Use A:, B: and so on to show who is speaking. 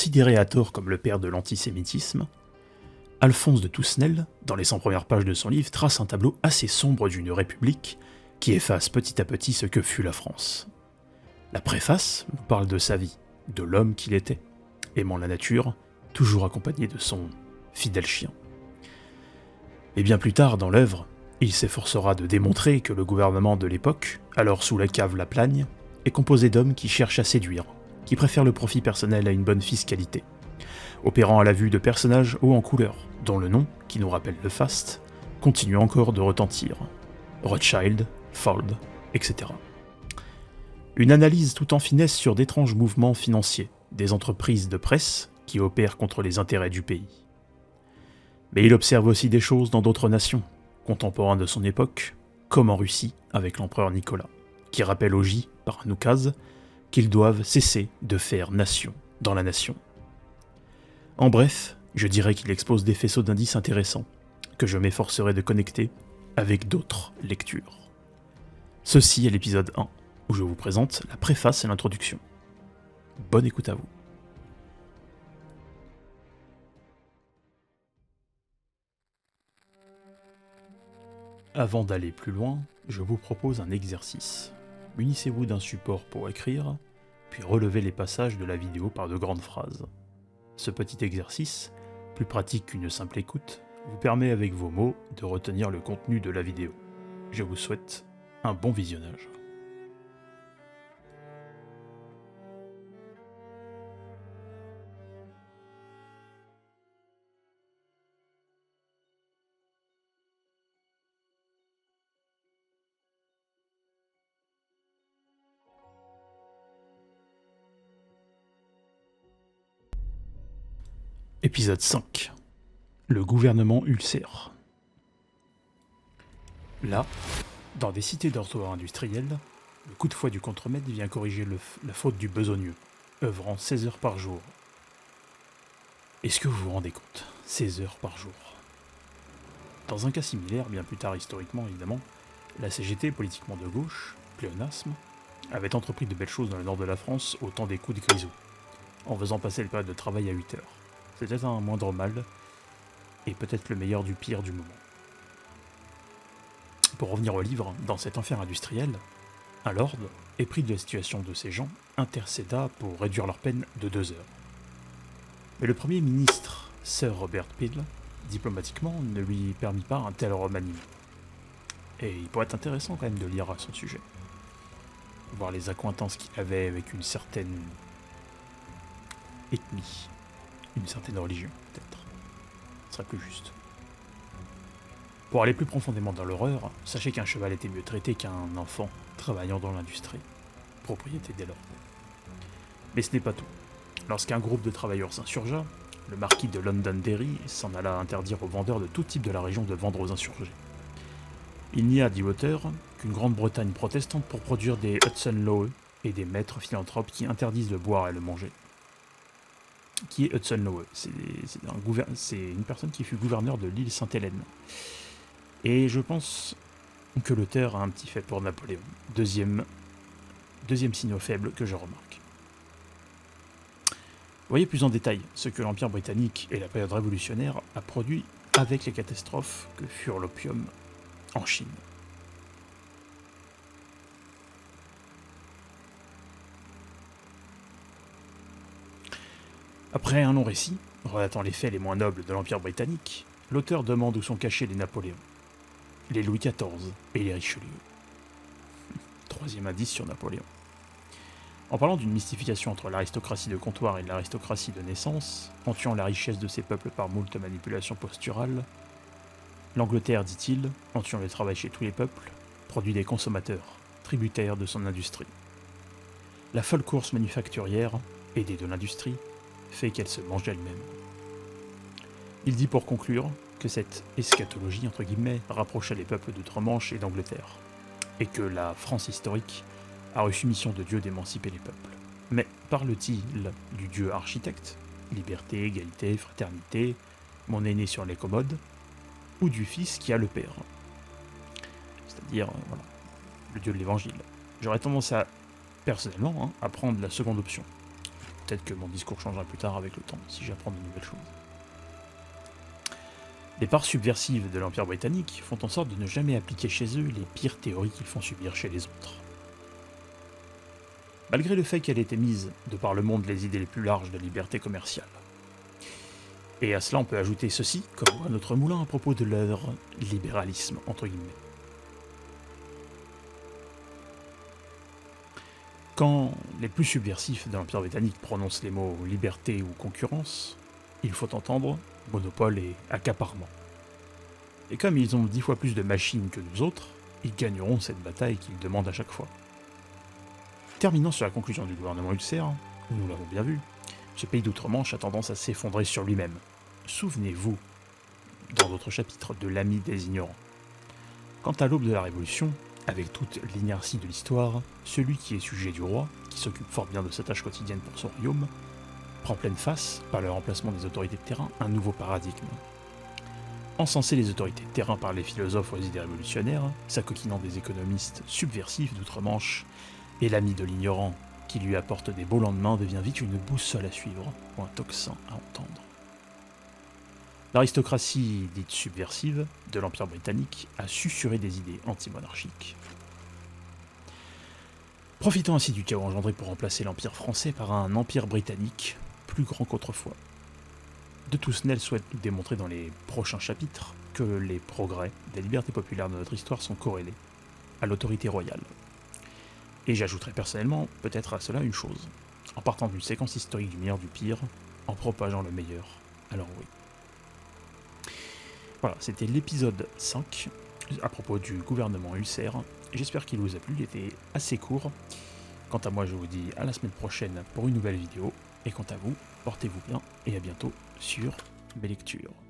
A: Considéré à tort comme le père de l'antisémitisme, Alphonse de Toussenel, dans les 100 premières pages de son livre, trace un tableau assez sombre d'une république qui efface petit à petit ce que fut la France. La préface nous parle de sa vie, de l'homme qu'il était, aimant la nature, toujours accompagné de son fidèle chien. Et bien plus tard dans l'œuvre, il s'efforcera de démontrer que le gouvernement de l'époque, alors sous la cave La Plagne, est composé d'hommes qui cherchent à séduire, qui préfèrent le profit personnel à une bonne fiscalité, opérant à la vue de personnages hauts en couleur, dont le nom, qui nous rappelle le faste, continue encore de retentir. Rothschild, Ford, etc. Une analyse tout en finesse sur d'étranges mouvements financiers, des entreprises de presse qui opèrent contre les intérêts du pays. Mais il observe aussi des choses dans d'autres nations, contemporains de son époque, comme en Russie avec l'empereur Nicolas, qui rappelle au J, par un oukase, qu'ils doivent cesser de faire nation dans la nation. En bref, je dirais qu'il expose des faisceaux d'indices intéressants, que je m'efforcerai de connecter avec d'autres lectures. Ceci est l'épisode 1, où je vous présente la préface et l'introduction. Bonne écoute à vous. Avant d'aller plus loin, je vous propose un exercice. Munissez-vous d'un support pour écrire, puis relevez les passages de la vidéo par de grandes phrases. Ce petit exercice, plus pratique qu'une simple écoute, vous permet avec vos mots de retenir le contenu de la vidéo. Je vous souhaite un bon visionnage. Épisode 5. Le gouvernement ulcère. Là, dans des cités dortoirs industriels, le coup de fouet du contremaître vient corriger la faute du besogneux, œuvrant 16 heures par jour. Est-ce que vous vous rendez compte ? 16 heures par jour. Dans un cas similaire, bien plus tard historiquement évidemment, la CGT, politiquement de gauche, pléonasme, avait entrepris de belles choses dans le nord de la France au temps des coups de Grisou, en faisant passer le période de travail à 8 heures. C'était un moindre mal, et peut-être le meilleur du pire du moment. Pour revenir au livre, dans cet enfer industriel, un lord, épris de la situation de ces gens, intercéda pour réduire leur peine de 2 heures. Mais le Premier ministre, Sir Robert Peel, diplomatiquement, ne lui permit pas un tel remaniement. Et il pourrait être intéressant quand même de lire à son sujet. Voir les accointances qu'il avait avec une certaine ethnie, une certaine religion, peut-être. Ce serait plus juste. Pour aller plus profondément dans l'horreur, sachez qu'un cheval était mieux traité qu'un enfant travaillant dans l'industrie, propriété des lords. Mais ce n'est pas tout. Lorsqu'un groupe de travailleurs s'insurgea, le marquis de Londonderry s'en alla interdire aux vendeurs de tout type de la région de vendre aux insurgés. Il n'y a, dit l'auteur, qu'une Grande-Bretagne protestante pour produire des Hudson Lowe et des maîtres philanthropes qui interdisent de boire et le manger. Qui est Hudson Lowe ? C'est une personne qui fut gouverneur de l'île Sainte-Hélène. Et je pense que l'auteur a un petit fait pour Napoléon. Deuxième signe faible que je remarque. Voyez plus en détail ce que l'Empire britannique et la période révolutionnaire a produit avec les catastrophes que furent l'opium en Chine. Après un long récit, relatant les faits les moins nobles de l'Empire britannique, l'auteur demande où sont cachés les Napoléons, les Louis XIV et les Richelieu. Troisième indice sur Napoléon. En parlant d'une mystification entre l'aristocratie de comptoir et l'aristocratie de naissance, en tuant la richesse de ces peuples par moult manipulations posturales, l'Angleterre, dit-il, en tuant le travail chez tous les peuples, produit des consommateurs, tributaires de son industrie. La folle course manufacturière, aidée de l'industrie, fait qu'elle se mange elle-même. Il dit pour conclure que cette eschatologie, entre guillemets, rapprocha les peuples d'outre-Manche et d'Angleterre, et que la France historique a reçu mission de Dieu d'émanciper les peuples. Mais parle-t-il du Dieu architecte, liberté, égalité, fraternité, mon aîné sur les commodes, ou du Fils qui a le Père, c'est-à-dire voilà, le Dieu de l'Évangile. J'aurais tendance à, personnellement, à prendre la seconde option. peut-être que mon discours changera plus tard avec le temps, si j'apprends de nouvelles choses. Les parts subversives de l'Empire britannique font en sorte de ne jamais appliquer chez eux les pires théories qu'ils font subir chez les autres. Malgré le fait qu'elle ait émise de par le monde les idées les plus larges de liberté commerciale. Et à cela on peut ajouter ceci, comme à notre moulin à propos de leur libéralisme, entre guillemets. Quand les plus subversifs de l'Empire britannique prononcent les mots liberté ou concurrence, il faut entendre monopole et accaparement. Et comme ils ont 10 fois plus de machines que nous autres, ils gagneront cette bataille qu'ils demandent à chaque fois. Terminant sur la conclusion du gouvernement ulcère, où nous l'avons bien vu, ce pays d'outre-Manche a tendance à s'effondrer sur lui-même. Souvenez-vous, dans d'autres chapitres, de l'ami des ignorants. Quant à l'aube de la Révolution, avec toute l'inertie de l'histoire, celui qui est sujet du roi, qui s'occupe fort bien de sa tâche quotidienne pour son royaume, prend pleine face, par le remplacement des autorités de terrain, un nouveau paradigme. Encenser les autorités de terrain par les philosophes aux idées révolutionnaires, s'acoquinant des économistes subversifs d'outre-Manche, et l'ami de l'ignorant qui lui apporte des beaux lendemains devient vite une boussole à suivre ou un tocsin à entendre. L'aristocratie dite subversive de l'Empire britannique a susurré des idées anti-monarchiques. Profitant ainsi du chaos engendré pour remplacer l'Empire français par un Empire britannique plus grand qu'autrefois. De Tousnel souhaite nous démontrer dans les prochains chapitres que les progrès des libertés populaires de notre histoire sont corrélés à l'autorité royale. Et j'ajouterai personnellement peut-être à cela une chose, en partant d'une séquence historique du meilleur du pire, en propageant le meilleur, alors oui. Voilà, c'était l'épisode 5 à propos du gouvernement ulcère. J'espère qu'il vous a plu, il était assez court. Quant à moi, je vous dis à la semaine prochaine pour une nouvelle vidéo. Et quant à vous, portez-vous bien et à bientôt sur Mes Lectures.